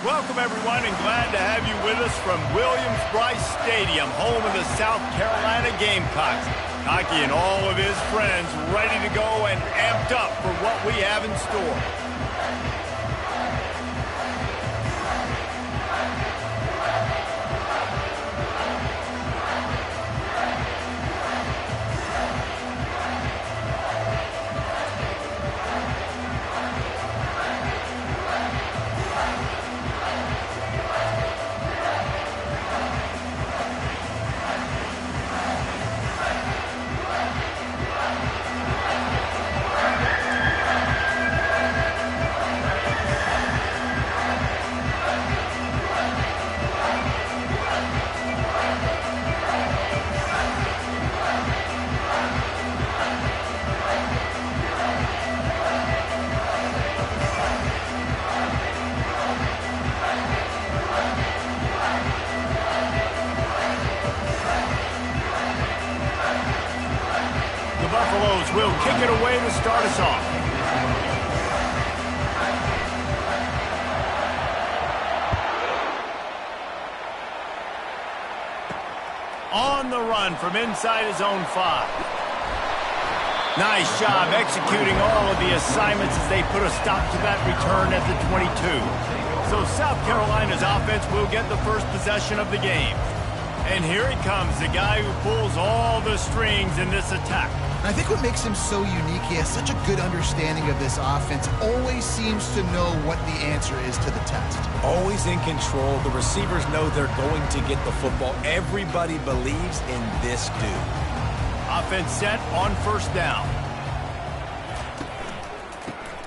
Welcome, everyone, and glad to have you with us from Williams-Brice Stadium, home of the South Carolina Gamecocks. Cocky and all of his friends ready to go and amped up for what we have in store. Buffaloes will kick it away to start us off. On the run from inside his own 5. Nice job executing all of the assignments as they put a stop to that return at the 22. So South Carolina's offense will get the first possession of the game. And here he comes, the guy who pulls all the strings in this attack. I think what makes him so unique, he has such a good understanding of this offense, always seems to know what the answer is to the test. Always in control. The receivers know they're going to get the football. Everybody believes in this dude. Offense set on first down.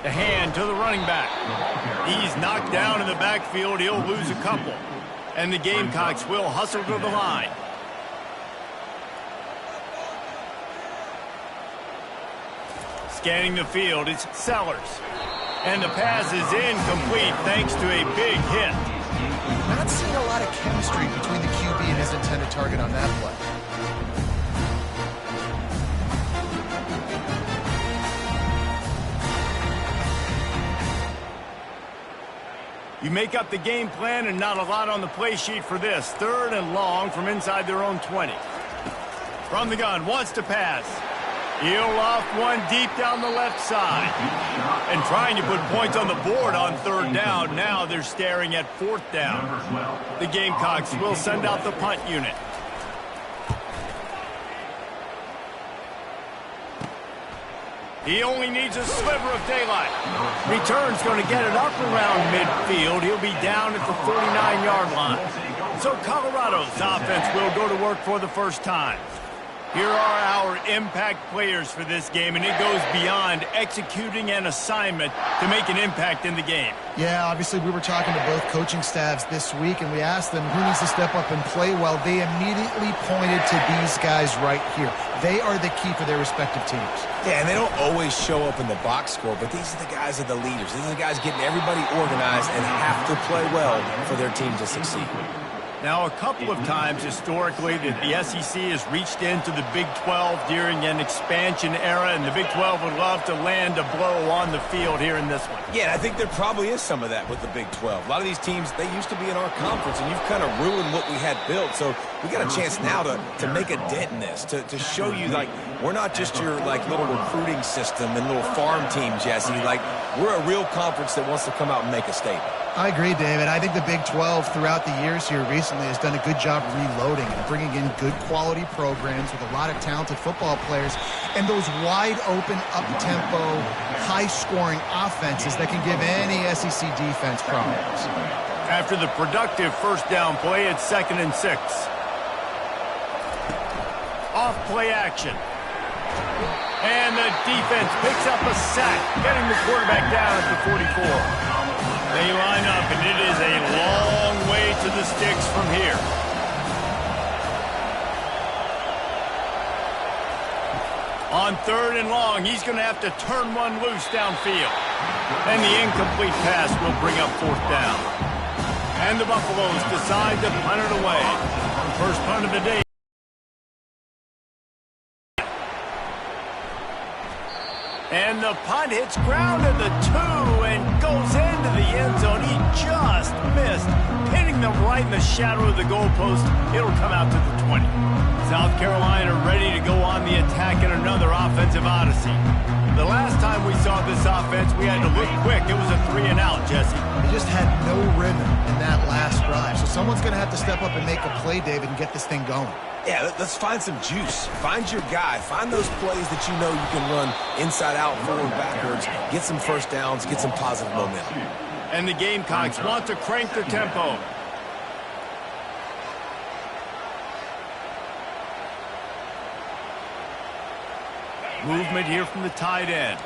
The hand to the running back. He's knocked down in the backfield. He'll lose a couple. And the Gamecocks will hustle to the line. Scanning the field, it's Sellers. And the pass is incomplete thanks to a big hit. Not seeing a lot of chemistry between the QB and his intended target on that play. You make up the game plan and not a lot on the play sheet for this. 3rd and long from inside their own 20. From the gun, wants to pass. He'll loft one deep down the left side. And trying to put points on the board on 3rd down. Now they're staring at 4th down. The Gamecocks will send out the punt unit. He only needs a sliver of daylight. Return's going to get it up around midfield. He'll be down at the 49-yard line. So Colorado's offense will go to work for the first time. Here are our impact players for this game, and it goes beyond executing an assignment to make an impact in the game. Yeah, obviously we were talking to both coaching staffs this week, and we asked them who needs to step up and play well. They immediately pointed to these guys right here. They are the key for their respective teams. Yeah, and they don't always show up in the box score, but these are the guys that are the leaders. These are the guys getting everybody organized and have to play well for their team to succeed. Now, a couple of times historically that the SEC has reached into the Big 12 during an expansion era, and the Big 12 would love to land a blow on the field here in this one. Yeah, I think there probably is some of that with the Big 12. A lot of these teams, they used to be in our conference, and you've kind of ruined what we had built. So we got a chance now to make a dent in this, to show you, like, we're not just your, like, little recruiting system and little farm team, Jesse. Like, we're a real conference that wants to come out and make a statement. I agree, David. I think the Big 12 throughout the years here recently has done a good job reloading and bringing in good quality programs with a lot of talented football players and those wide open, up-tempo, high-scoring offenses that can give any SEC defense problems. After the productive first down play, it's 2nd and 6. Off play action. And the defense picks up a sack, getting the quarterback down at the 44. They line up, and it is a long way to the sticks from here. On 3rd and long, he's going to have to turn one loose downfield. And the incomplete pass will bring up 4th down. And the Buffaloes decide to punt it away. First punt of the day. And the punt hits ground at the 2 and goes into the the end zone. He just missed, hitting them right in the shadow of the goalpost. It'll come out to the 20. South Carolina ready to go on the attack in another offensive odyssey. The last time we saw this offense, we had to look quick. It was a 3-and-out, Jesse. They just had no rhythm in that last drive. So someone's going to have to step up and make a play, David, and get this thing going. Yeah, let's find some juice. Find your guy. Find those plays that you know you can run inside out, forward, backwards. Get some first downs. Get some positive momentum. And the Gamecocks want to crank their tempo. Movement here from the tight end.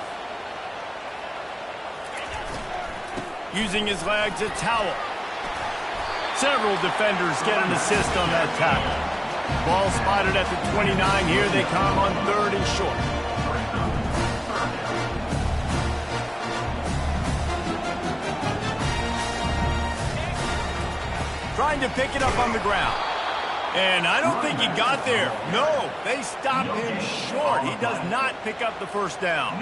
Using his legs, it's Howell. Several defenders get an assist on that tackle. Ball spotted at the 29. Here they come on 3rd and short. Trying to pick it up on the ground. And I don't think he got there. No, they stopped him short. He does not pick up the first down.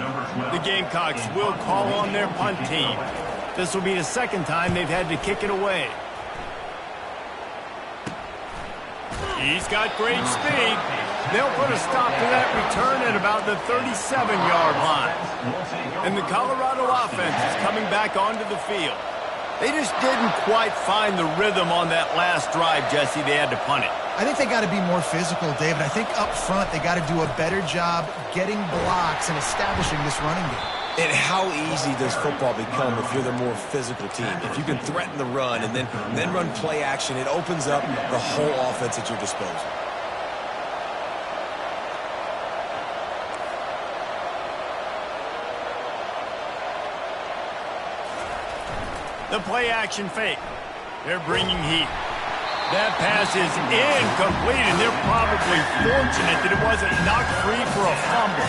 The Gamecocks will call on their punt team. This will be the second time they've had to kick it away. He's got great speed. They'll put a stop to that return at about the 37-yard line. And the Colorado offense is coming back onto the field. They just didn't quite find the rhythm on that last drive, Jesse. They had to punt it. I think they got to be more physical, David. I think up front they got to do a better job getting blocks and establishing this running game. And how easy does football become if you're the more physical team? If you can threaten the run and then run play action, it opens up the whole offense at your disposal. The play action fake. They're bringing heat. That pass is incomplete, and they're probably fortunate that it wasn't knocked free for a fumble.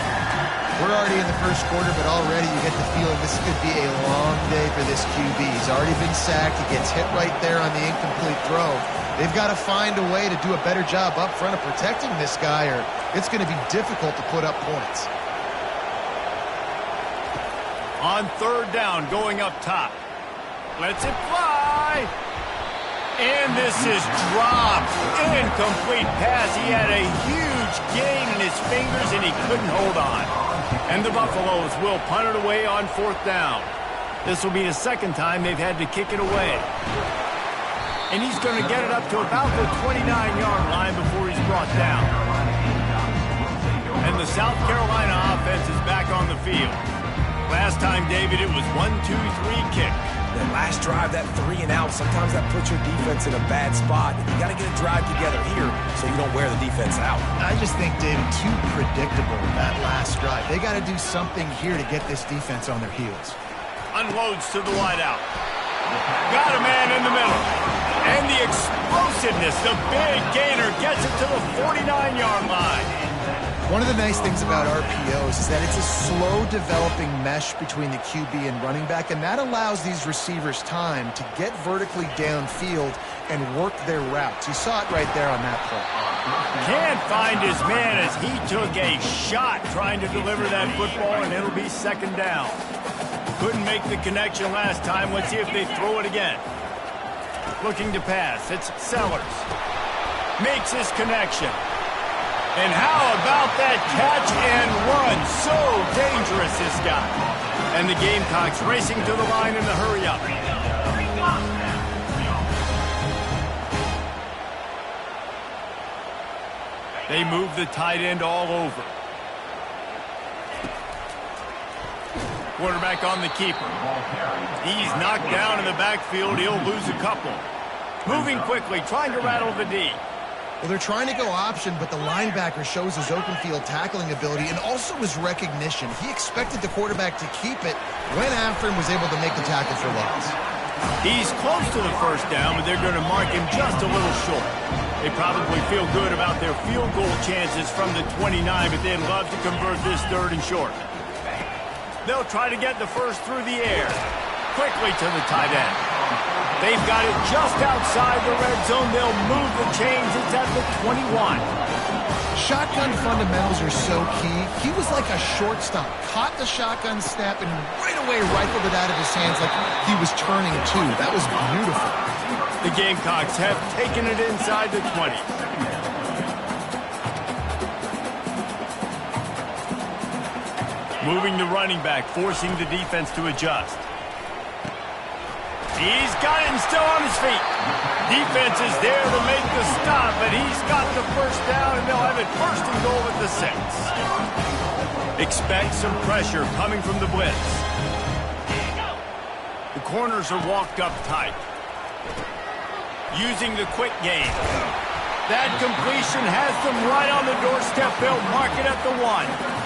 We're already in the first quarter, but already you get the feeling this could be a long day for this QB. He's already been sacked. He gets hit right there on the incomplete throw. They've got to find a way to do a better job up front of protecting this guy, or it's going to be difficult to put up points. On 3rd down, going up top. Lets it fly. And this is dropped. Incomplete pass. He had a huge gain in his fingers, and he couldn't hold on. And the Buffaloes will punt it away on 4th down. This will be the second time they've had to kick it away. And he's going to get it up to about the 29-yard line before he's brought down. And the South Carolina offense is back on the field. Last time, David, it was 1-2-3 kick. That last drive, that 3-and-out, sometimes that puts your defense in a bad spot. You got to get a drive together here so you don't wear the defense out. I just think, David, too predictable that last drive. They got to do something here to get this defense on their heels. Unloads to the wideout. Got a man in the middle. And the explosiveness, the big gainer, gets it to the 49-yard line. One of the nice things about RPOs is that it's a slow-developing mesh between the QB and running back, and that allows these receivers time to get vertically downfield and work their routes. You saw it right there on that play. Can't find his man as he took a shot trying to deliver that football, and it'll be 2nd down. Couldn't make the connection last time. Let's see if they throw it again. Looking to pass. It's Sellers. Makes his connection. And how about that catch and run? So dangerous, this guy. And the Gamecocks racing to the line in the hurry-up. They move the tight end all over. Quarterback on the keeper. He's knocked down in the backfield. He'll lose a couple. Moving quickly, trying to rattle the D. Well, they're trying to go option, but the linebacker shows his open field tackling ability and also his recognition. He expected the quarterback to keep it, went after him, was able to make the tackle for loss. He's close to the first down, but they're going to mark him just a little short. They probably feel good about their field goal chances from the 29, but they'd love to convert this 3rd and short. They'll try to get the first through the air. Quickly to the tight end. They've got it just outside the red zone. They'll move the chains. It's at the 21. Shotgun fundamentals are so key. He was like a shortstop. Caught the shotgun snap and right away rifled it out of his hands like he was turning two. That was beautiful. The Gamecocks have taken it inside the 20. Moving the running back, forcing the defense to adjust. He's got it and still on his feet. Defense is there to make the stop, but he's got the first down, and they'll have it first and goal at the 6. Expect some pressure coming from the blitz. The corners are walked up tight. Using the quick game. That completion has them right on the doorstep. They'll mark it at the 1.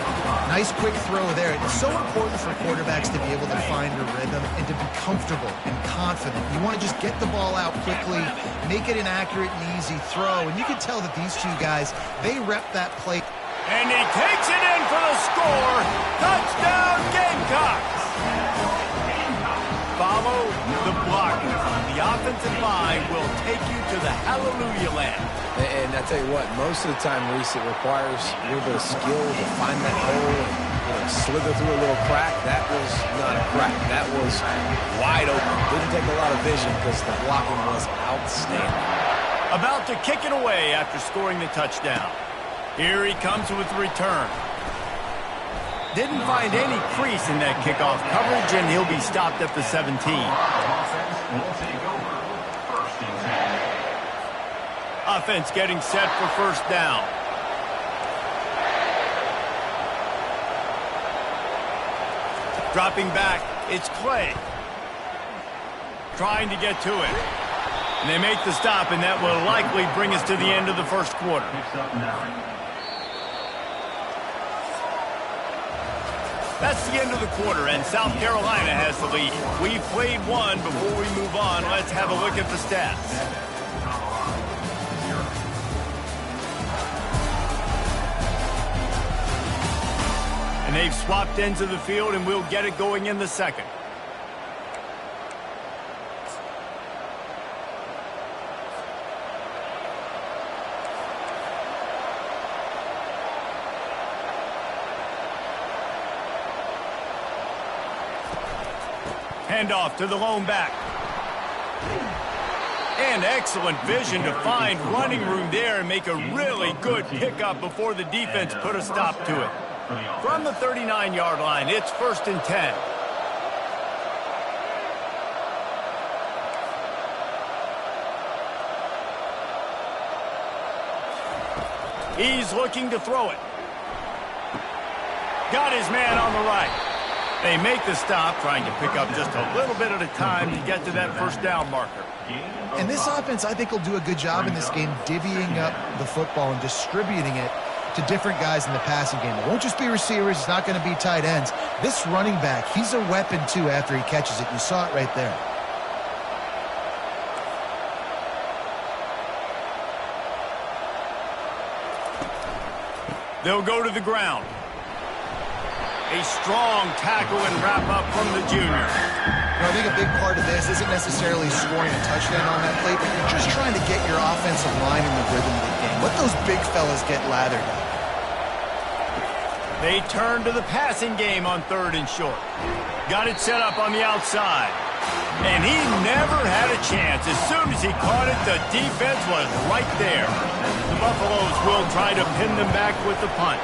Nice quick throw there. It's so important for quarterbacks to be able to find a rhythm and to be comfortable and confident. You want to just get the ball out quickly, make it an accurate and easy throw. And you can tell that these two guys, they rep that play. And he takes it in for the score. Touchdown, Gamecocks. Follow the block. The offensive line will take you to the hallelujah land. And I tell you what, most of the time, Reese, it requires a little bit of skill to find that hole and slither through a little crack. That was not a crack. That was wide open. Didn't take a lot of vision because the blocking was outstanding. About to kick it away after scoring the touchdown. Here he comes with the return. Didn't find any crease in that kickoff coverage, and he'll be stopped at the 17. Offense getting set for first down. Dropping back, it's Clay. Trying to get to it. And they make the stop, and that will likely bring us to the end of the first quarter. That's the end of the quarter, and South Carolina has the lead. We've played one. Before we move on, let's have a look at the stats. And they've swapped ends of the field, and we'll get it going in the second. Handoff to the lone back. And excellent vision to find running room there and make a really good pickup before the defense put a stop to it. From the 39-yard line, it's 1st and 10. He's looking to throw it. Got his man on the right. They make the stop, trying to pick up just a little bit at a time to get to that first down marker. And this offense, I think, will do a good job in this game divvying up the football and distributing it to different guys in the passing game. It won't just be receivers. It's not going to be tight ends. This running back, he's a weapon, too, after he catches it. You saw it right there. They'll go to the ground. A strong tackle and wrap up from the junior. I think a big part of this isn't necessarily scoring a touchdown on that play, but you're just trying to get your offensive line in the rhythm of the game. Let those big fellas get lathered up. They turn to the passing game on 3rd and short. Got it set up on the outside. And he never had a chance. As soon as he caught it, the defense was right there. The Buffaloes will try to pin them back with the punt.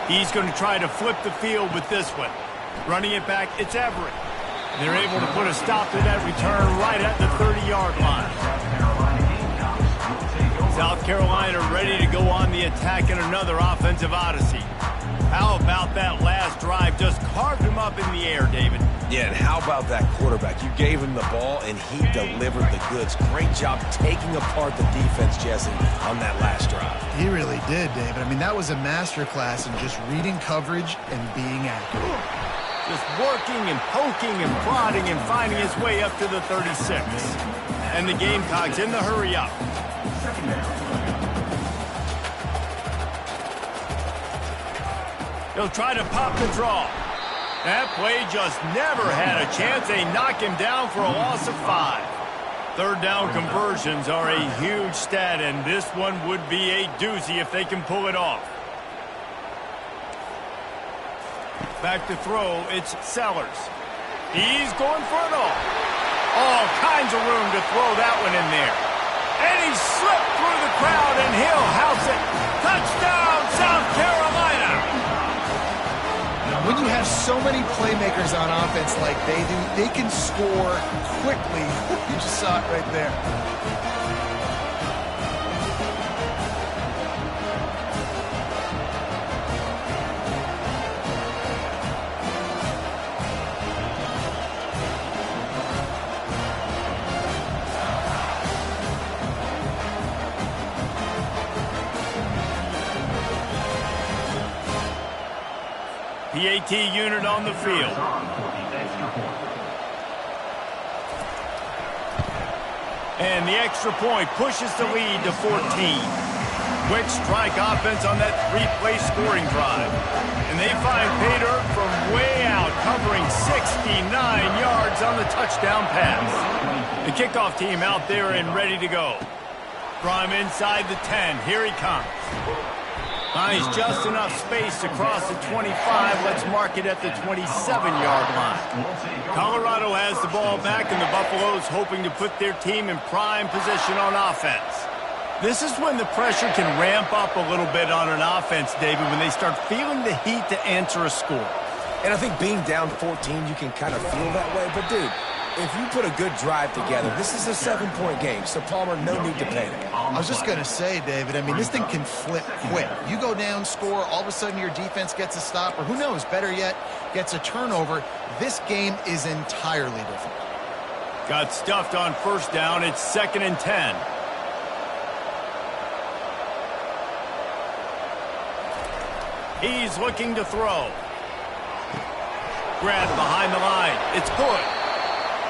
He's going to try to flip the field with this one. Running it back, it's Everett. They're able to put a stop to that return right at the 30-yard line. South Carolina ready to go on the attack in another offensive odyssey. How about that last drive? Just carved him up in the air, David. Yeah, and how about that quarterback? You gave him the ball, and he delivered the goods. Great job taking apart the defense, Jesse, on that last drive. He really did, David. I mean, that was a masterclass in just reading coverage and being accurate. Just working and poking and prodding and finding his way up to the 36. And the Gamecocks in the hurry up. He'll try to pop the draw. That play just never had a chance. They knock him down for a loss of 5. Third down conversions are a huge stat, and this one would be a doozy if they can pull it off. Back to throw, it's Sellers. He's going for it all. All kinds of room to throw that one in there. And he slipped through the crowd, and he'll house it. Touchdown, South Carolina! When you have so many playmakers on offense like they do, they can score quickly. You just saw it right there. PAT unit on the field. And the extra point pushes the lead to 14. Quick strike offense on that three-play scoring drive. And they find pay dirt from way out, covering 69 yards on the touchdown pass. The kickoff team out there and ready to go. From inside the 10, here he comes. Finds just enough space to cross the 25. Let's mark it at the 27-yard line. Colorado has the ball back, and the Buffaloes hoping to put their team in prime position on offense. This is when the pressure can ramp up a little bit on an offense, David, when they start feeling the heat to answer a score. And I think being down 14, you can kind of feel that way. But, dude, if you put a good drive together, this is a 7-point game, so Palmer, no need to panic. I was just going to say, David, I mean, this thing can flip quick. You go down, score, all of a sudden your defense gets a stop, or who knows, better yet, gets a turnover. This game is entirely different. Got stuffed on first down. It's 2nd and 10. He's looking to throw. Grab behind the line. It's good.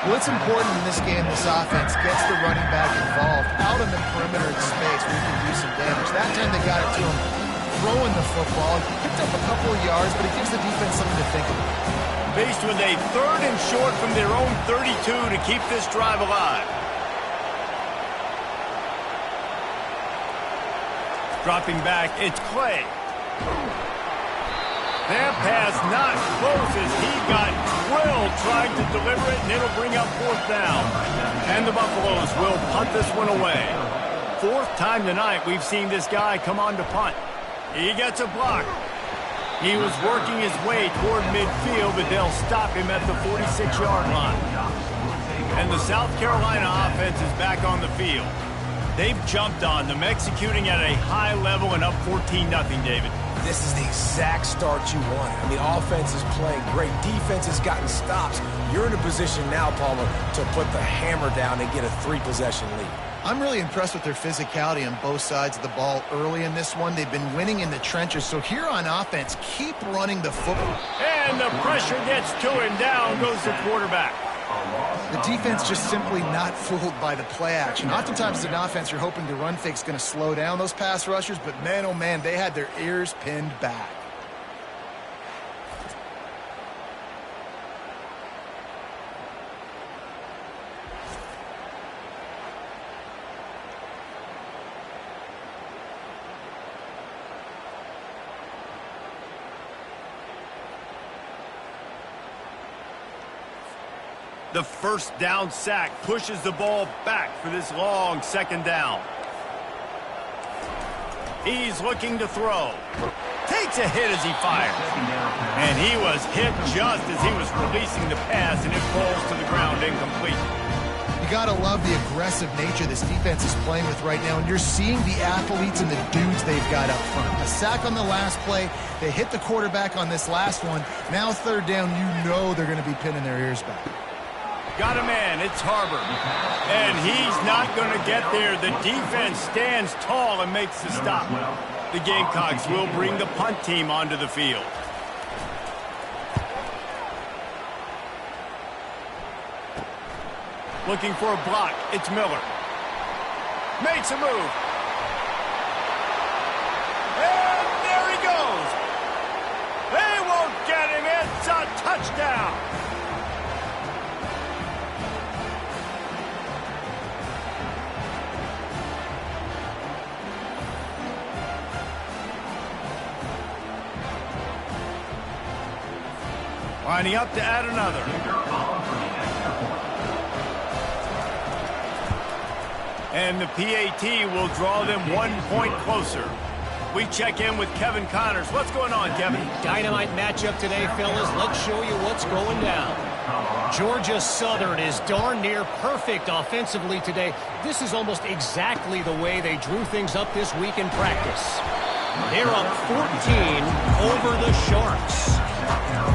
What's important in this game, this offense gets the running back involved out in the perimeter of space where you can do some damage. That time they got it to him throwing the football. He picked up a couple of yards, but it gives the defense something to think about. Faced with a 3rd and short from their own 32 to keep this drive alive. Dropping back, it's Clay. That pass not close as he got drilled trying to deliver it, and it'll bring up 4th down. And the Buffaloes will punt this one away. 4th time tonight we've seen this guy come on to punt. He gets a block. He was working his way toward midfield, but they'll stop him at the 46-yard line. And the South Carolina offense is back on the field. They've jumped on them, executing at a high level and up 14-0, David. This is the exact start you want. I mean, offense is playing great. Defense has gotten stops. You're in a position now, Palmer, to put the hammer down and get a 3-possession lead. I'm really impressed with their physicality on both sides of the ball early in this one. They've been winning in the trenches. So here on offense, keep running the football. And the pressure gets to him. Down goes the quarterback. The defense just simply not fooled by the play action. Oftentimes as an offense, you're hoping the run fake's going to slow down those pass rushers, but man, oh man, they had their ears pinned back. The first down sack pushes the ball back for this long 2nd down. He's looking to throw. Takes a hit as he fires. And he was hit just as he was releasing the pass, and it falls to the ground incomplete. You got to love the aggressive nature this defense is playing with right now, and you're seeing the athletes and the dudes they've got up front. A sack on the last play. They hit the quarterback on this last one. Now 3rd down, you know they're going to be pinning their ears back. Got a man, it's Harbor. And he's not going to get there. The defense stands tall and makes the stop. The Gamecocks will bring the punt team onto the field. Looking for a block, it's Miller. Makes a move. And there he goes. They won't get him, it's a touchdown. Lining up to add another. And the PAT will draw them 1 point closer. We check in with Kevin Connors. What's going on, Kevin? Dynamite matchup today, fellas. Let's show you what's going down. Georgia Southern is darn near perfect offensively today. This is almost exactly the way they drew things up this week in practice. They're up 14 over the Sharks.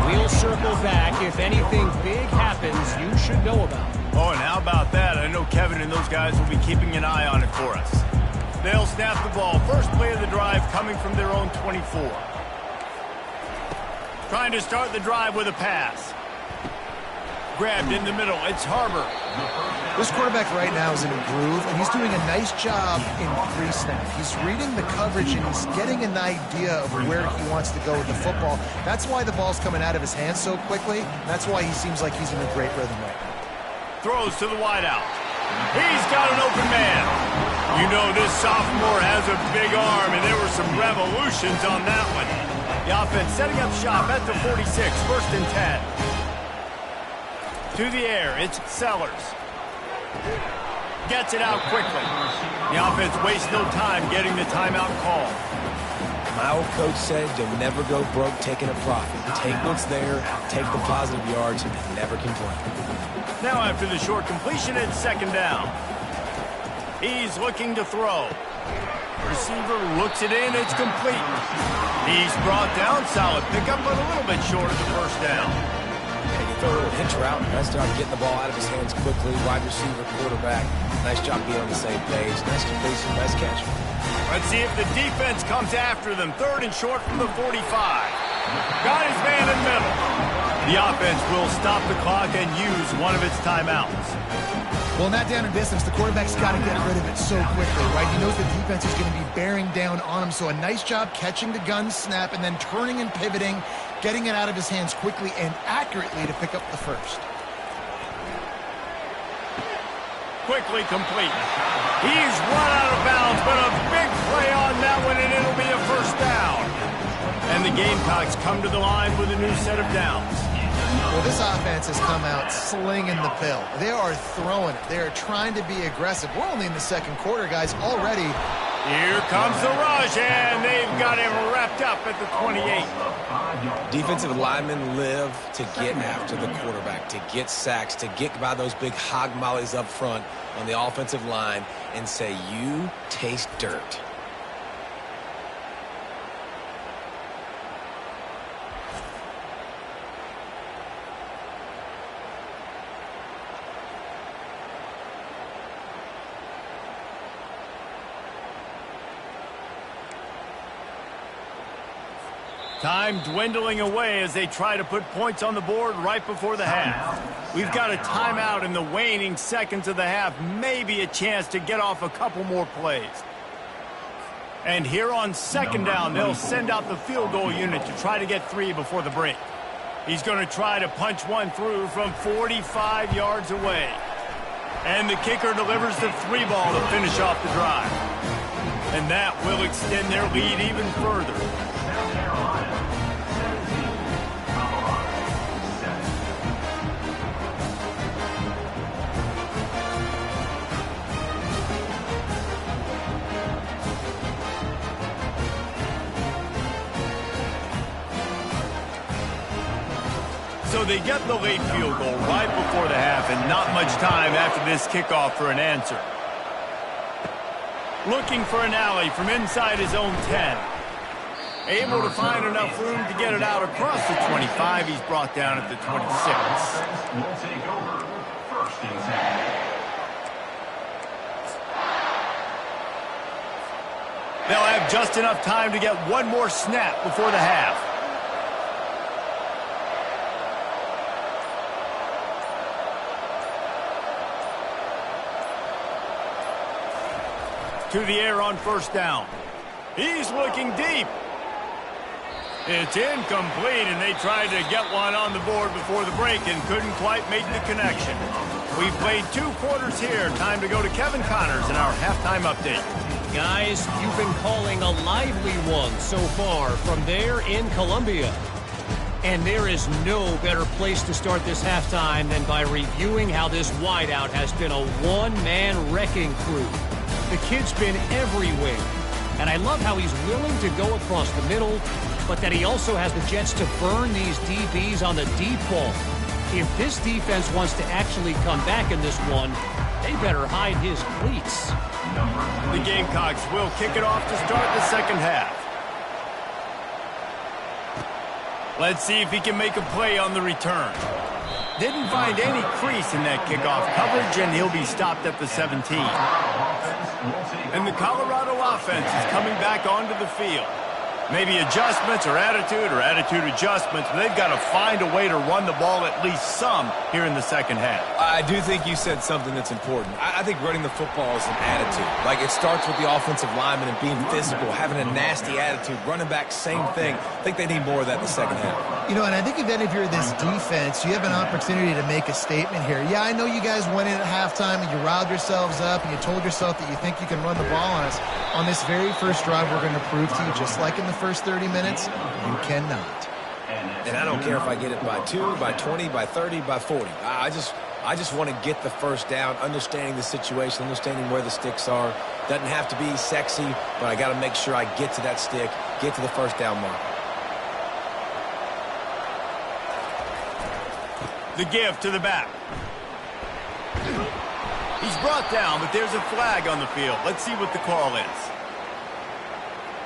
We'll circle back. If anything big happens, you should know about it. Oh, and how about that? I know Kevin and those guys will be keeping an eye on it for us. They'll snap the ball. First play of the drive coming from their own 24. Trying to start the drive with a pass. Grabbed in the middle. It's Harbor. This quarterback right now is in a groove, and he's doing a nice job in pre-snap. He's reading the coverage, and he's getting an idea of where he wants to go with the football. That's why the ball's coming out of his hands so quickly. That's why he seems like he's in a great rhythm right now. Throws to the wideout. He's got an open man. You know this sophomore has a big arm, and there were some revolutions on that one. The offense setting up shop at the 46, 1st and 10. To the air, it's Sellers. Gets it out quickly. The offense wastes no time getting the timeout call. My old coach said you'll never go broke taking a profit. Take what's there, take the positive yards, and never complain. Now after the short completion, it's 2nd down. He's looking to throw. Receiver looks it in, it's complete. He's brought down, solid pickup, but a little bit short of the 1st down. Throw a little hitch route. Nice job getting the ball out of his hands quickly. Wide receiver, quarterback. Nice job being on the same page. Nice completion, nice catch. Let's see if the defense comes after them. 3rd and short from the 45. Got his man in the middle. The offense will stop the clock and use one of its timeouts. Well, in that down and distance, the quarterback's got to get rid of it so quickly, right? He knows the defense is going to be bearing down on him, so a nice job catching the gun snap and then turning and pivoting, getting it out of his hands quickly and accurately to pick up the 1st. Quickly complete. He's run out of bounds, but a big play on that one, and it'll be a 1st down. And the Gamecocks come to the line with a new set of downs. Well, this offense has come out slinging the pill. They are throwing it. They are trying to be aggressive. We're only in the 2nd quarter, guys, already. Here comes the rush, and they've got him wrapped up at the 28. Defensive linemen live to get after the quarterback, to get sacks, to get by those big hog mollies up front on the offensive line and say, you taste dirt. Time dwindling away as they try to put points on the board right before the half. We've got a timeout in the waning seconds of the half, maybe a chance to get off a couple more plays. And here on 2nd down, they'll send out the field goal unit to try to get 3 before the break. He's going to try to punch one through from 45 yards away. And the kicker delivers the 3 ball to finish off the drive. And that will extend their lead even further. So they get the late field goal right before the half, and not much time after this kickoff for an answer. Looking for an alley from inside his own 10. Able to find enough room to get it out across the 25. He's brought down at the 26. Will take over 1st and 10. They'll have just enough time to get one more snap before the half. To the air on 1st down. He's looking deep. It's incomplete, and they tried to get one on the board before the break and couldn't quite make the connection. We've played 2 quarters here. Time to go to Kevin Connors in our halftime update. Guys, you've been calling a lively one so far from there in Columbia. And there is no better place to start this halftime than by reviewing how this wideout has been a one-man wrecking crew. The kid's been everywhere. And I love how he's willing to go across the middle, but that he also has the jets to burn these DBs on the deep ball. If this defense wants to actually come back in this one, they better hide his cleats. The Gamecocks will kick it off to start the second half. Let's see if he can make a play on the return. Didn't find any crease in that kickoff coverage, and he'll be stopped at the 17. And the Colorado offense is coming back onto the field. Maybe adjustments or attitude adjustments, but they've got to find a way to run the ball at least some here in the second half. I do think you said something that's important. I think running the football is an attitude. Like, it starts with the offensive lineman and being physical, having a nasty attitude. Running back, same thing. I think they need more of that in the second half. You know, and I think if you're this defense, you have an opportunity to make a statement here. Yeah, I know you guys went in at halftime and you riled yourselves up and you told yourself that you think you can run the ball on us. On this very first drive, we're going to prove to you, just like in the first 30 minutes, you cannot. And I don't care if I get it by 2, by 20, by 30, by 40. I just want to get the first down, understanding the situation, understanding where the sticks are. Doesn't have to be sexy, but I got to make sure I get to that stick, get to the first down mark. The give to the back. He's brought down, but there's a flag on the field. Let's see what the call is.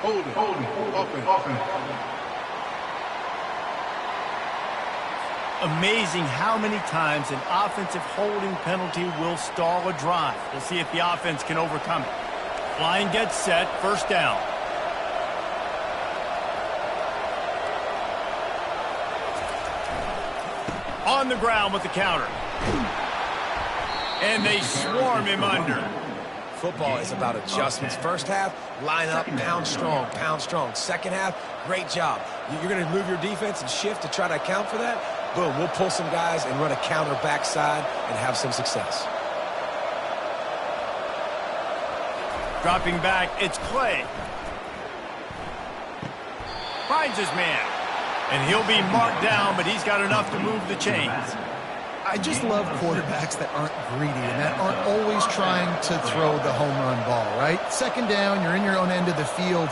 Holding, offense. Amazing how many times an offensive holding penalty will stall a drive. We'll see if the offense can overcome it. Line gets set, first down. On the ground with the counter. And they swarm him under. Football is about adjustments. First half, line up, pound strong, pound strong. Second half, great job. You're going to move your defense and shift to try to account for that? Boom, we'll pull some guys and run a counter backside and have some success. Dropping back, it's Clay. Finds his man. And he'll be marked down, but he's got enough to move the chains. I just love quarterbacks that aren't greedy and that aren't always trying to throw the home run ball, right? Second down, you're in your own end of the field.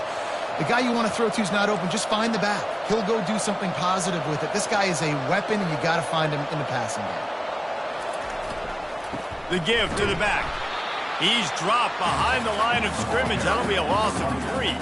The guy you want to throw to is not open. Just find the back. He'll go do something positive with it. This guy is a weapon, and you got to find him in the passing game. The give to the back. He's dropped behind the line of scrimmage. That'll be a loss of 3.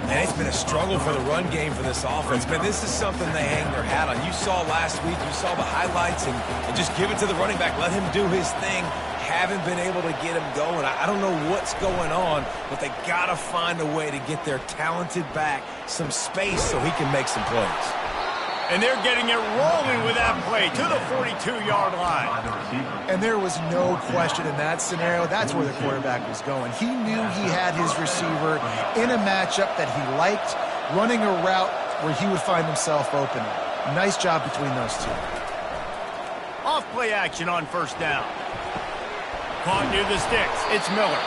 And it's been a struggle for the run game for this offense. Man, this is something they hang their hat on. You saw last week, you saw the highlights, and just give it to the running back. Let him do his thing. Haven't been able to get him going. I don't know what's going on, but they got to find a way to get their talented back some space so he can make some plays. And they're getting it rolling with that play to the 42-yard line. And there was no question in that scenario. That's where the quarterback was going. He knew he had his receiver in a matchup that he liked, running a route where he would find himself open. Nice job between those two. Off play action on first down. Caught near the sticks. It's Miller.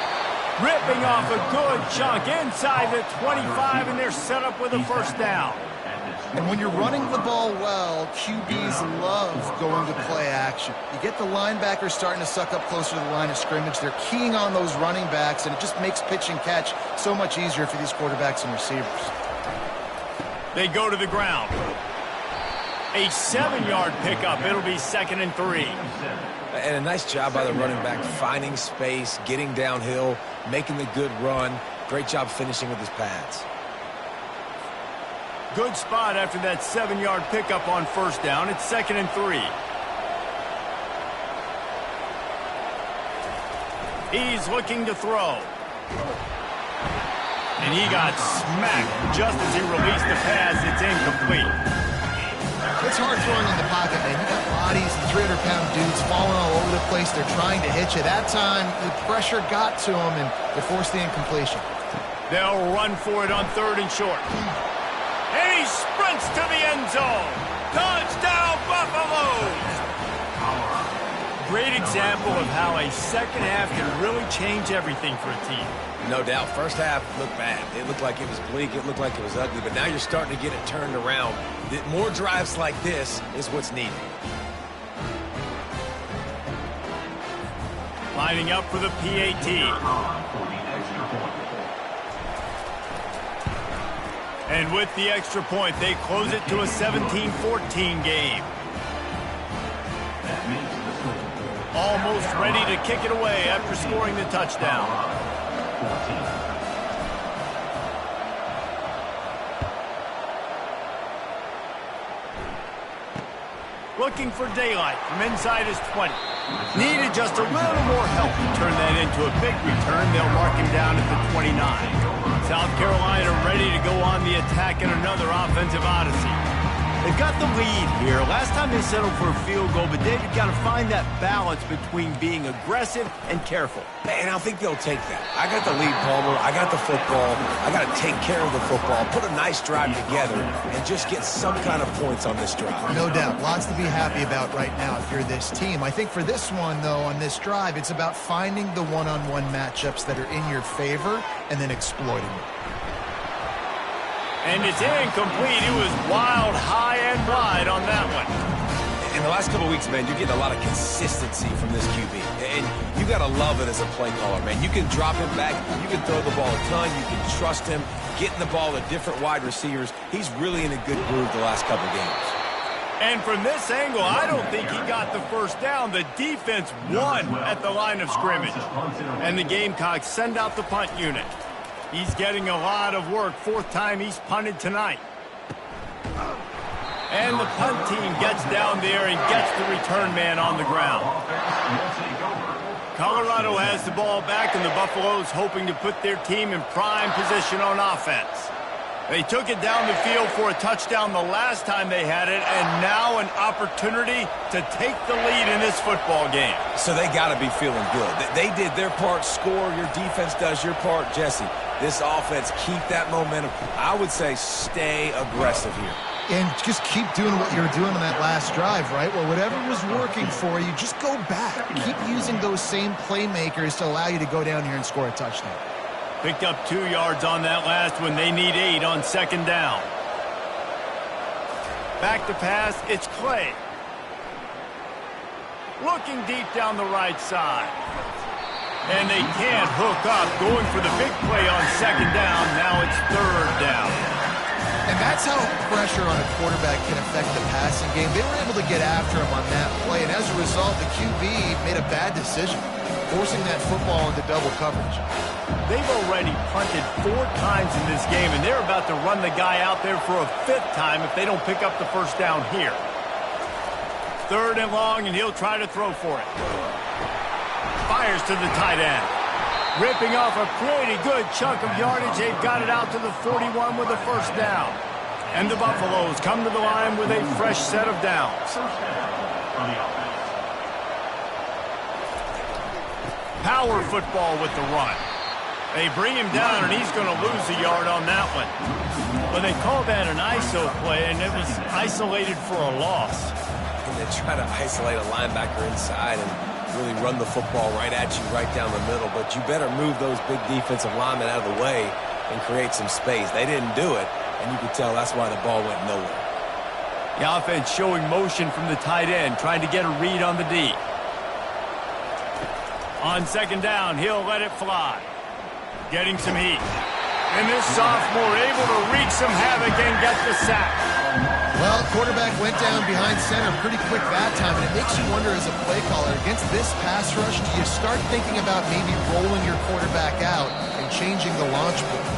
Ripping off a good chunk inside the 25, and they're set up with a first down. And when you're running the ball well, QBs love going to play action. You get the linebackers starting to suck up closer to the line of scrimmage. They're keying on those running backs, and it just makes pitch and catch so much easier for these quarterbacks and receivers. They go to the ground. A 7-yard pickup. It'll be 2nd and 3. And a nice job by the running back, finding space, getting downhill, making the good run. Great job finishing with his pads. Good spot after that 7-yard pickup on first down. It's 2nd and 3. He's looking to throw. And he got smacked just as he released the pass. It's incomplete. It's hard throwing in the pocket, man. You got bodies and 300-pound dudes falling all over the place. They're trying to hit you. That time, the pressure got to them, and they forced the incompletion. They'll run for it on 3rd and short. And he sprints to the end zone. Touchdown, Buffalo! great example of how a second half can really change everything for a team. No doubt. First half looked bad. It looked like it was bleak. It looked like it was ugly. But now you're starting to get it turned around. More drives like this is what's needed. Lining up for the PAT. And with the extra point, they close it to a 17-14 game. Almost ready to kick it away after scoring the touchdown. Looking for daylight from inside his 20. Needed just a little more help to turn that into a big return. They'll mark him down at the 29. South Carolina ready to go on the attack in another offensive odyssey. They've got the lead here. Last time they settled for a field goal, but David got to find that balance between being aggressive and careful. And I think they'll take that. I got the lead, Palmer. I got the football. I got to take care of the football, put a nice drive together, and just get some kind of points on this drive. No doubt. Lots to be happy about right now if you're this team. I think for this one, though, on this drive, it's about finding the one-on-one matchups that are in your favor and then exploiting them. And it's incomplete. It was wild, high, and wide on that one. In the last couple of weeks, man, you're getting a lot of consistency from this QB. And you got to love it as a play caller, man. You can drop him back. You can throw the ball a ton. You can trust him. Getting the ball to different wide receivers. He's really in a good groove the last couple of games. And from this angle, I don't think he got the first down. The defense won at the line of scrimmage. And the Gamecocks send out the punt unit. He's getting a lot of work. Fourth time he's punted tonight. And the punt team gets down there and gets the return man on the ground. Colorado has the ball back, and the Buffaloes hoping to put their team in prime position on offense. They took it down the field for a touchdown the last time they had it, and now an opportunity to take the lead in this football game. So they got to be feeling good. They did their part, score. Your defense does your part, Jesse. This offense, keep that momentum. I would say stay aggressive here. And just keep doing what you were doing on that last drive, right? Well, whatever was working for you, just go back. Keep using those same playmakers to allow you to go down here and score a touchdown. Picked up 2 yards on that last one. They need 8 on second down. Back to pass, it's Clay. Looking deep down the right side. And they can't hook up. Going for the big play on second down. Now it's third down. And that's how pressure on a quarterback can affect the passing game. They were able to get after him on that play, and as a result, the QB made a bad decision, forcing that football into double coverage. They've already punted 4 times in this game, and they're about to run the guy out there for a 5th time if they don't pick up the first down here. Third and long, and he'll try to throw for it. Fires to the tight end. Ripping off a pretty good chunk of yardage. They've got it out to the 41 with the first down. And the Buffaloes come to the line with a fresh set of downs. Power football with the run. They bring him down, and he's going to lose a yard on that one. But they call that an ISO play, and it was isolated for a loss. And they try to isolate a linebacker inside and really run the football right at you, right down the middle. But you better move those big defensive linemen out of the way and create some space. They didn't do it, and you could tell that's why the ball went nowhere. The offense showing motion from the tight end, trying to get a read on the D. On second down, he'll let it fly. Getting some heat. And this sophomore able to wreak some havoc and get the sack. Well, quarterback went down behind center pretty quick that time, and it makes you wonder as a play caller, against this pass rush, do you start thinking about maybe rolling your quarterback out and changing the launch point?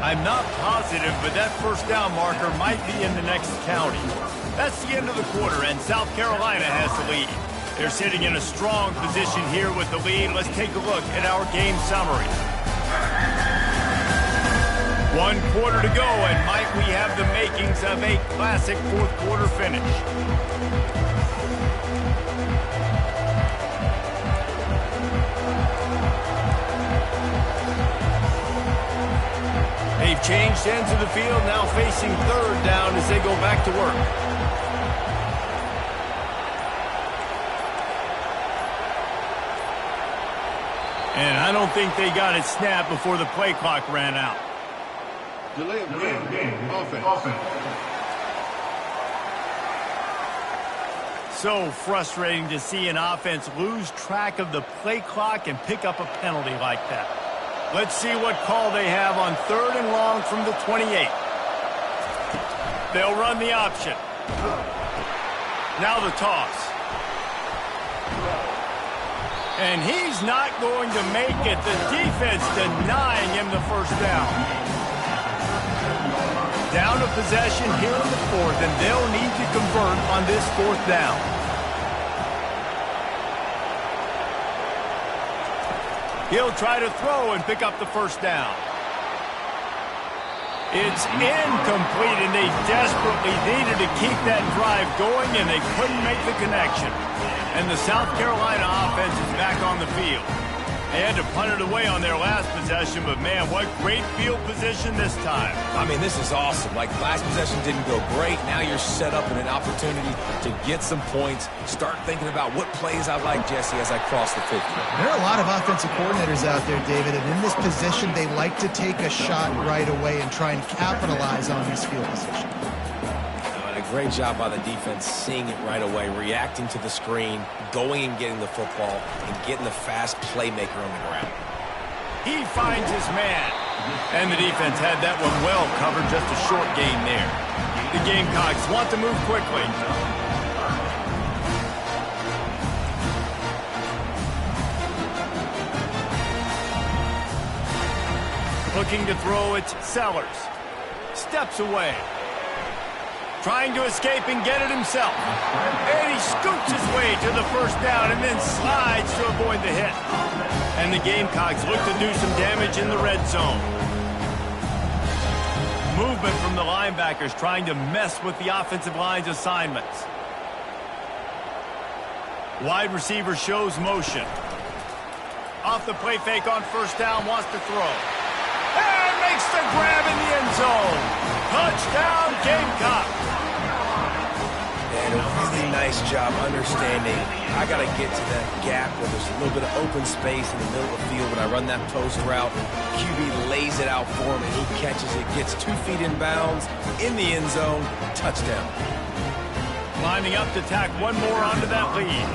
I'm not positive, but that first down marker might be in the next county. That's the end of the quarter, and South Carolina has the lead. They're sitting in a strong position here with the lead. Let's take a look at our game summary. 1 quarter to go, and might we have the makings of a classic fourth quarter finish. They've changed ends of the field, now facing third down as they go back to work. And I don't think they got it snapped before the play clock ran out. Delay of game. Offense. So frustrating to see an offense lose track of the play clock and pick up a penalty like that. Let's see what call they have on 3rd and long from the 28. They'll run the option. Now the toss. And he's not going to make it. The defense denying him the first down. Down to possession here in the 4th, and they'll need to convert on this 4th down. He'll try to throw and pick up the first down. It's incomplete, and they desperately needed to keep that drive going, and they couldn't make the connection. And the South Carolina offense is back on the field. They had to punt it away on their last possession, but man, what great field position this time. I mean, this is awesome. Like, last possession didn't go great. Now you're set up in an opportunity to get some points. Start thinking about what plays I like, Jesse, as I cross the 50. There are a lot of offensive coordinators out there, David, and in this position, they like to take a shot right away and try and capitalize on these field positions. A great job by the defense, seeing it right away, reacting to the screen, going and getting the football, and getting the fast playmaker on the ground. He finds his man. And the defense had that one well covered, just a short gain there. The Gamecocks want to move quickly. Looking to throw, it's Sellers. Steps away. Trying to escape and get it himself. And he scoots his way to the first down and then slides to avoid the hit. And the Gamecocks look to do some damage in the red zone. Movement from the linebackers trying to mess with the offensive line's assignments. Wide receiver shows motion. Off the play fake on first down, wants to throw. And makes the grab in the end zone. Touchdown, Gamecocks. And a really nice job understanding I got to get to that gap where there's a little bit of open space in the middle of the field. When I run that post route, QB lays it out for him, and he catches it, gets 2 feet in bounds, in the end zone, touchdown. Lining up to tack one more onto that lead.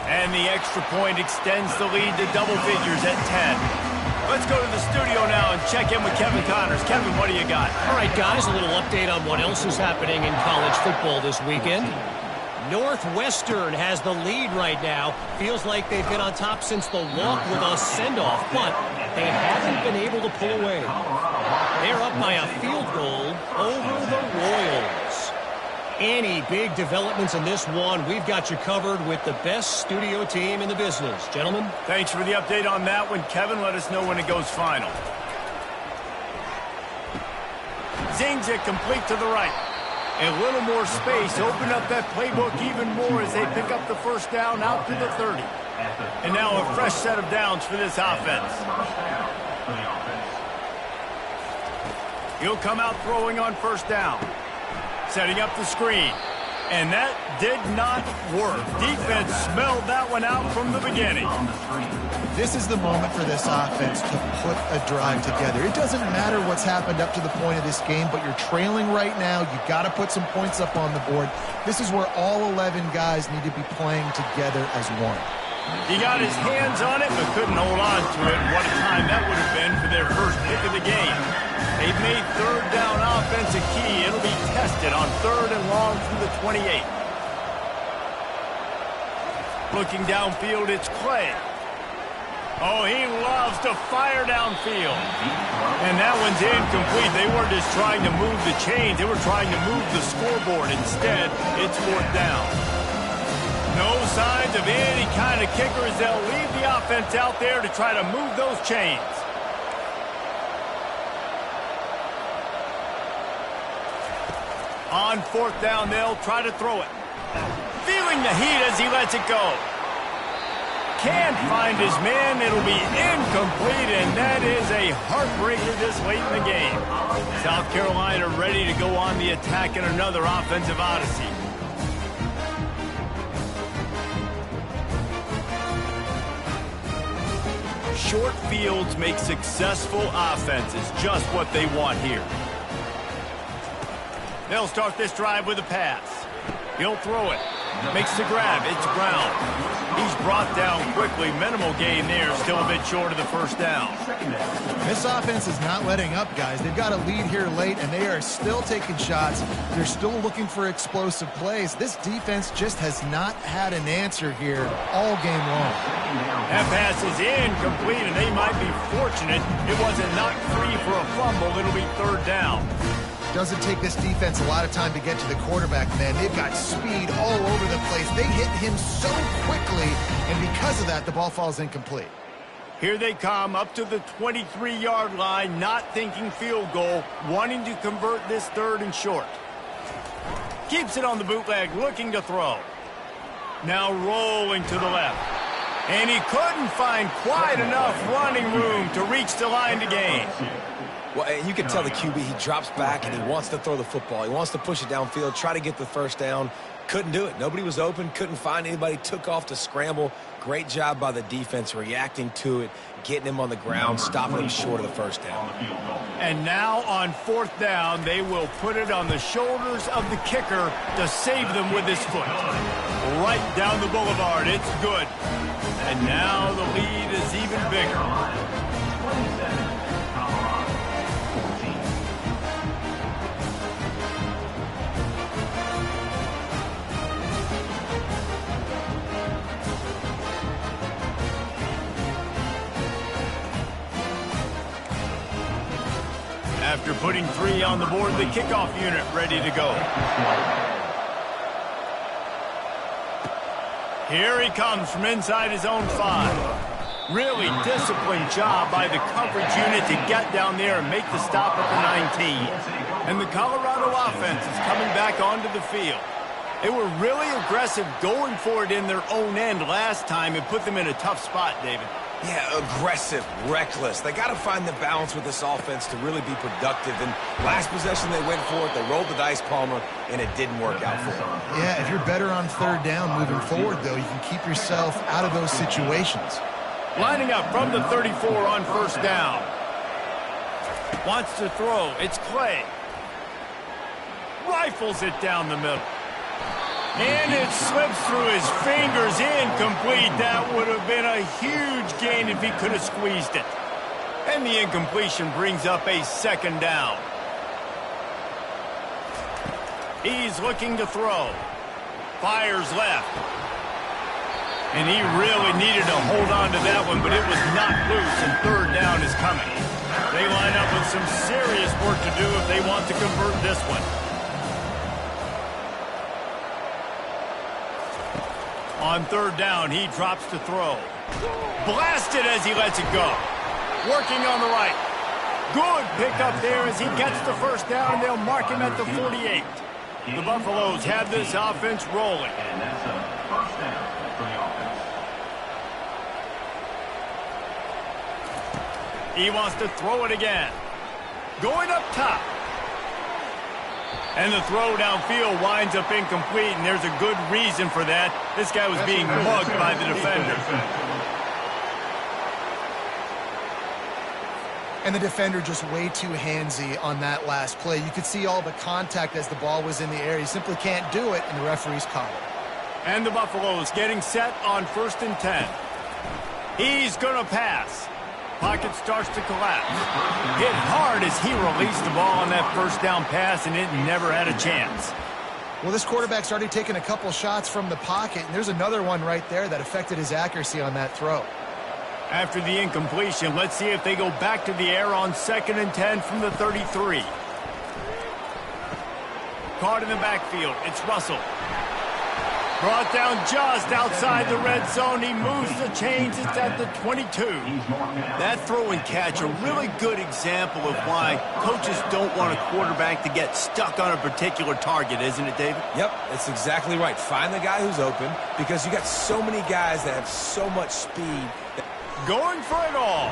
And the extra point extends the lead to double figures at 10. Let's go to the studio now and check in with Kevin Connors. Kevin, what do you got? All right, guys, a little update on what else is happening in college football this weekend. Northwestern has the lead right now. Feels like they've been on top since the walk with a send-off, but they haven't been able to pull away. They're up by a field goal over the Royals. Any big developments in this one, we've got you covered with the best studio team in the business. Gentlemen? Thanks for the update on that one, Kevin. Let us know when it goes final. Zings it complete to the right. A little more space. Open up that playbook even more as they pick up the first down out to the 30. And now a fresh set of downs for this offense. He'll come out throwing on first down. Setting up the screen. And that did not work. Defense smelled that one out from the beginning. This is the moment for this offense to put a drive together. It doesn't matter what's happened up to the point of this game, but you're trailing right now. You've got to put some points up on the board. This is where all 11 guys need to be playing together as one. He got his hands on it, but couldn't hold on to it. What a time that would have been for their first pick of the game. They've made third down offense a key. It'll be tested on 3rd and long from the 28. Looking downfield, it's Clay. Oh, he loves to fire downfield. And that one's incomplete. They weren't just trying to move the chains. They were trying to move the scoreboard. Instead, it's 4th down. No signs of any kind of kickers. They'll leave the offense out there to try to move those chains. On 4th down, they'll try to throw it. Feeling the heat as he lets it go. Can't find his man. It'll be incomplete, and that is a heartbreaker this late in the game. South Carolina ready to go on the attack in another offensive odyssey. Short fields make successful offenses, just what they want here. They'll start this drive with a pass. He'll throw it. Makes the grab. It's ground. He's brought down quickly. Minimal gain there. Still a bit short of the first down. This offense is not letting up, guys. They've got a lead here late, and they are still taking shots. They're still looking for explosive plays. This defense just has not had an answer here all game long. That pass is incomplete, and they might be fortunate it wasn't knocked free for a fumble. It'll be third down. Doesn't take this defense a lot of time to get to the quarterback, man. They've got speed all over the place. They hit him so quickly, and because of that, the ball falls incomplete. Here they come up to the 23-yard line, not thinking field goal, wanting to convert this third and short. Keeps it on the bootleg, looking to throw. Now rolling to the left. And he couldn't find quite enough running room to reach the line to gain. Well, and you can tell the QB, he drops back and he wants to throw the football. He wants to push it downfield, try to get the first down. Couldn't do it. Nobody was open, couldn't find anybody, took off to scramble. Great job by the defense reacting to it, getting him on the ground, stopping him short of the first down. And now on fourth down, they will put it on the shoulders of the kicker to save them with his foot. Right down the boulevard. It's good. And now the lead is even bigger. After putting 3 on the board, the kickoff unit ready to go. Here he comes from inside his own 5. Really disciplined job by the coverage unit to get down there and make the stop at the 19. And the Colorado offense is coming back onto the field. They were really aggressive going for it in their own end last time and put them in a tough spot, David. Yeah, aggressive, reckless. They got to find the balance with this offense to really be productive. And last possession they went for it, they rolled the dice, Palmer, and it didn't work out for them. Yeah, if you're better on third down moving forward, though, you can keep yourself out of those situations. Lining up from the 34 on first down. Wants to throw. It's Clay. Rifles it down the middle. And it slips through his fingers, incomplete. That would have been a huge gain if he could have squeezed it. And the incompletion brings up a second down. He's looking to throw. Fires left. And he really needed to hold on to that one, but it was not loose, and third down is coming. They line up with some serious work to do if they want to convert this one. On third down, he drops to throw. Blasted as he lets it go. Working on the right. Good pickup there as he gets the first down, and they'll mark him at the 48. The Buffaloes have this offense rolling. And that's a first down for the offense. He wants to throw it again. Going up top. And the throw downfield winds up incomplete, and there's a good reason for that. This guy was being mugged by the defender. And the defender just way too handsy on that last play. You could see all the contact as the ball was in the air. He simply can't do it, and the referee's caught it. And the Buffaloes getting set on 1st and 10. He's going to pass. Pocket starts to collapse. Hit hard as he released the ball on that first down pass, and it never had a chance. Well, this quarterback's already taken a couple shots from the pocket, and there's another one right there that affected his accuracy on that throw. After the incompletion, let's see if they go back to the air on 2nd and 10 from the 33. Caught in the backfield. It's Russell. Brought down just outside the red zone. He moves the chains. It's at the 22. That throw and catch, a really good example of why coaches don't want a quarterback to get stuck on a particular target, isn't it, David? Yep, that's exactly right. Find the guy who's open, because you got so many guys that have so much speed. Going for it all.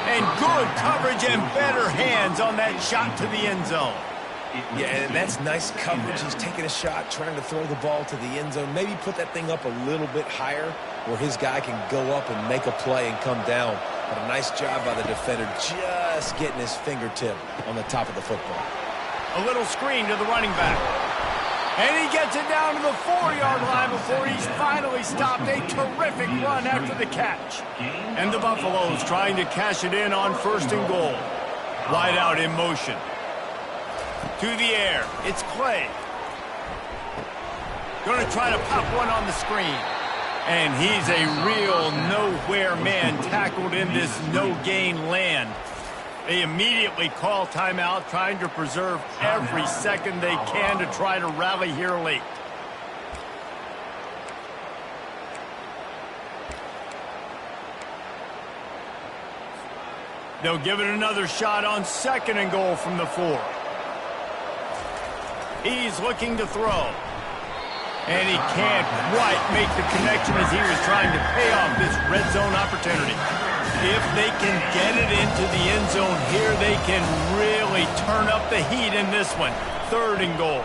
And good coverage and better hands on that shot to the end zone. Yeah, and that's nice coverage. He's taking a shot, trying to throw the ball to the end zone. Maybe put that thing up a little bit higher where his guy can go up and make a play and come down. But a nice job by the defender just getting his fingertip on the top of the football. A little screen to the running back. And he gets it down to the 4-yard line before he's finally stopped. A terrific run after the catch. And the Buffaloes trying to cash it in on 1st and goal. Wide out in motion. To the air. It's Clay. Going to try to pop one on the screen. And he's a real nowhere man tackled in this no-gain land. They immediately call timeout, trying to preserve every second they can to try to rally here late. They'll give it another shot on 2nd and goal from the 4. He's looking to throw. And he can't quite make the connection as he was trying to pay off this red zone opportunity. If they can get it into the end zone here, they can really turn up the heat in this one. 3rd and goal.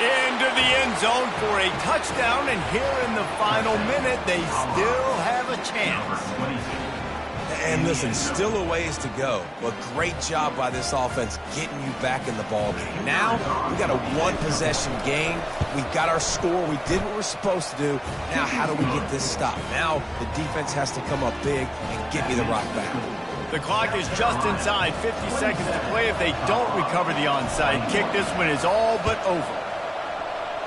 Into the end zone for a touchdown, and here in the final minute, they still have a chance. And listen, still a ways to go, but great job by this offense getting you back in the ball game. Now, we got a 1-possession game. We got our score. We did what we're supposed to do. Now, how do we get this stopped? Now, the defense has to come up big and get me the rock back. The clock is just inside 50 seconds to play. If they don't recover the onside kick, this one is all but over.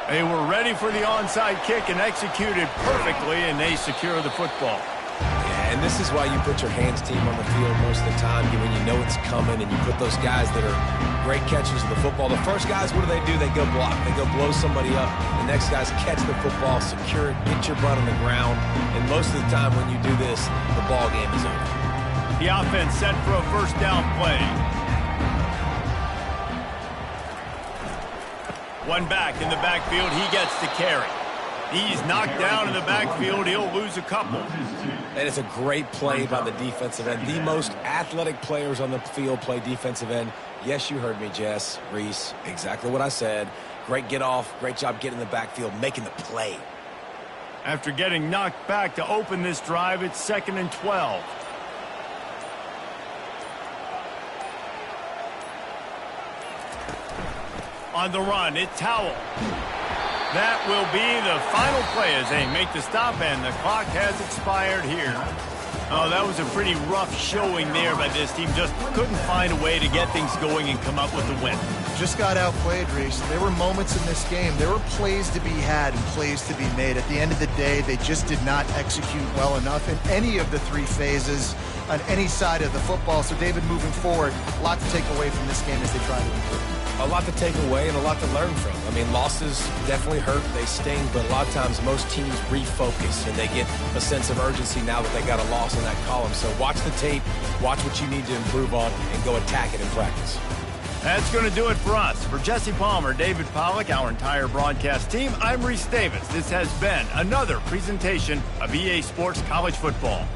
They were ready for the onside kick and executed perfectly, and they secure the football. And this is why you put your hands team on the field most of the time, when you know it's coming, and you put those guys that are great catchers of the football. The first guys, what do? They go block. They go blow somebody up. The next guys catch the football, secure it, get your butt on the ground. And most of the time when you do this, the ball game is over. The offense set for a 1st down play. One back in the backfield. He gets the carry. He's knocked down in the backfield. He'll lose a couple. And it's a great play by the defensive end. The most athletic players on the field play defensive end. Yes, you heard me, Jess, Reese. Exactly what I said. Great get off. Great job getting in the backfield, making the play. After getting knocked back to open this drive, it's 2nd and 12. On the run, it's Towell. That will be the final play as they make the stop, and the clock has expired here. Oh, that was a pretty rough showing there by this team. Just couldn't find a way to get things going and come up with the win. Just got outplayed, Reese. There were moments in this game. There were plays to be had and plays to be made. At the end of the day, they just did not execute well enough in any of the 3 phases on any side of the football. So, David, moving forward, a lot to take away from this game as they try to improve. A lot to take away and a lot to learn from. I mean, losses definitely hurt. They sting, but a lot of times most teams refocus and they get a sense of urgency now that they got a loss in that column. So watch the tape, watch what you need to improve on, and go attack it in practice. That's going to do it for us. For Jesse Palmer, David Pollack, our entire broadcast team, I'm Reese Davis. This has been another presentation of EA Sports College Football.